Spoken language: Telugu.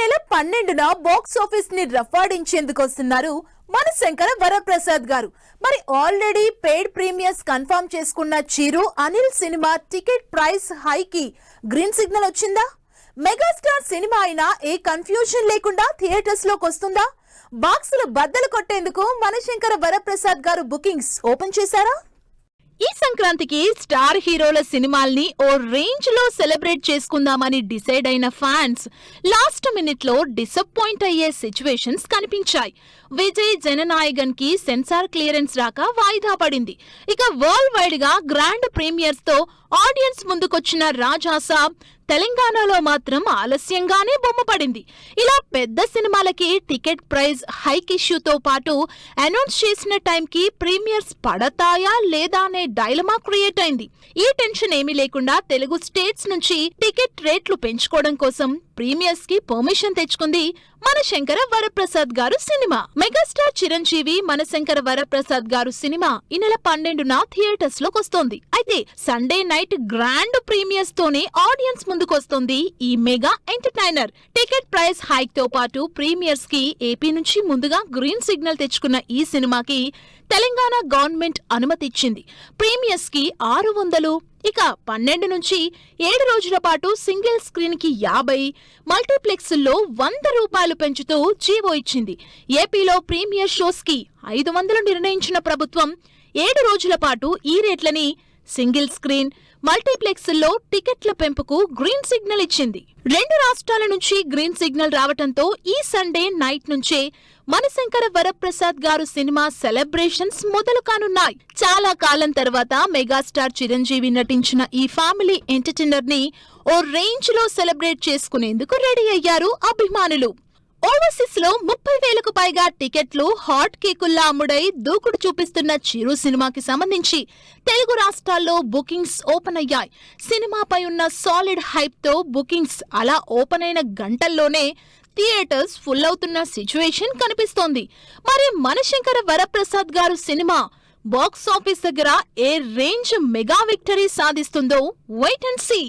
నెల 12న బాక్స్ ఆఫీస్ ని రఫాడించేందుకు వస్తున్నారు మనశంకర వరప్రసాద్ గారు. మరి ఆల్రెడీ పెయిడ్ ప్రీమియర్స్ కన్ఫర్మ్ చేసుకున్న Chiru Anil cinema ticket price హైకి గ్రీన్ సిగ్నల్ వచ్చిందా? మెగాస్టార్ సినిమా అయినా ఏ కన్ఫ్యూజన్ లేకుండా థియేటర్స్ లోకి వస్తుందా? బాక్సులు బద్దలు కొట్టేందుకు మనశంకర వరప్రసాద్ గారు బుకింగ్స్ ఓపెన్ చేశారా? ఈ సంక్రాంతికి స్టార్ హీరోల సినిమాల్ని ఓ రేంజ్ లో సెలబ్రేట్ చేసుకుందామని డిసైడ్ అయిన ఫ్యాన్స్ లాస్ట్ మినిట్ లో డిసప్పాయింట్ అయ్యే సిచ్యువేషన్స్ కనిపించాయి. విజయ్ జననాయగన్ కి సెన్సార్ క్లియరెన్స్ రాక వాయిదా పడింది. ఇక వరల్డ్ వైడ్ గా గ్రాండ్ ప్రీమియర్స్ తో ఆడియన్స్ ముందుకొచ్చిన రాజాసాబ్ తెలంగాణలో మాత్రం ఆలస్యంగానే బొమ్మపడింది. ఇలా పెద్ద సినిమాలకి టికెట్ ప్రైస్ హైక్ ఇష్యూతో పాటు అనౌన్స్ చేసిన టైంకి ప్రీమియర్స్ పడతాయా లేదా అనే డైలమా క్రియేట్ అయింది. ఈ టెన్షన్ ఏమీ లేకుండా తెలుగు స్టేట్స్ నుంచి టికెట్ రేట్లు పెంచుకోవడం కోసం ప్రీమియర్స్ కి పర్మిషన్ తెచ్చుకుంది మనశంకర వరప్రసాద్ గారు సినిమా. మెగాస్టార్ చిరంజీవి మనశంకర వరప్రసాద్ గారు సినిమా ఈ నెల 12న థియేటర్స్ లోకి వస్తోంది. అయితే సండే నైట్ గ్రాండ్ ప్రీమియర్స్ తోనే ఆడియన్స్ ముందుకొస్తుంది ఈ mega entertainer. Ticket price hike తో పాటు ప్రీమియర్స్ కి ఏపీ నుంచి ముందుగా గ్రీన్ సిగ్నల్ తెచ్చుకున్న ఈ సినిమాకి తెలంగాణ గవర్నమెంట్ అనుమతి ఇచ్చింది. ప్రీమియర్స్ కి 600, ఇక 12 నుంచి 7 రోజుల పాటు సింగిల్ స్క్రీన్ కి 50, మల్టీప్లెక్స్ల్లో 100 రూపాయలు పెంచుతూ జీవో ఇచ్చింది. ఏపీలో ప్రీమియర్ షోస్ కి 500 నిర్ణయించిన ప్రభుత్వం 7 రోజుల పాటు ఈ రేట్లని సింగిల్ స్క్రీన్, మల్టీప్లెక్స్ల్లో టికెట్ల పెంపుకు గ్రీన్ సిగ్నల్ ఇచ్చింది. 2 రాష్ట్రాల నుంచి గ్రీన్ సిగ్నల్ రావటంతో ఈ సండే నైట్ నుంచే మనశంకర వరప్రసాద్ గారు సినిమా సెలబ్రేషన్స్ మొదలు కానున్నాయి. చాలా కాలం తర్వాత మెగాస్టార్ చిరంజీవి నటించిన ఈ ఫ్యామిలీ ఎంటర్టైనర్ ని ఓ రేంజ్ లో సెలబ్రేట్ చేసుకునేందుకు రెడీ అయ్యారు అభిమానులు. ఓవర్సీస్ లో 30,000కు పైగా టికెట్లు హాట్ కేకుల్లా అమ్ముడై దూకుడు చూపిస్తున్న చిరు సినిమాకి సంబంధించి తెలుగు రాష్ట్రాల్లో బుకింగ్స్ ఓపెన్ అయ్యాయి. సినిమాపై ఉన్న సాలిడ్ హైప్ తో బుకింగ్స్ అలా ఓపెన్ అయిన గంటల్లోనే థియేటర్స్ ఫుల్ అవుతున్న సిచ్యువేషన్ కనిపిస్తోంది. మరి మనశంకర వరప్రసాద్ గారు సినిమా బాక్స్ ఆఫీస్ దగ్గర ఏ రేంజ్ మెగా విక్టరీ సాధిస్తుందో వెయిట్ అండ్ సీ.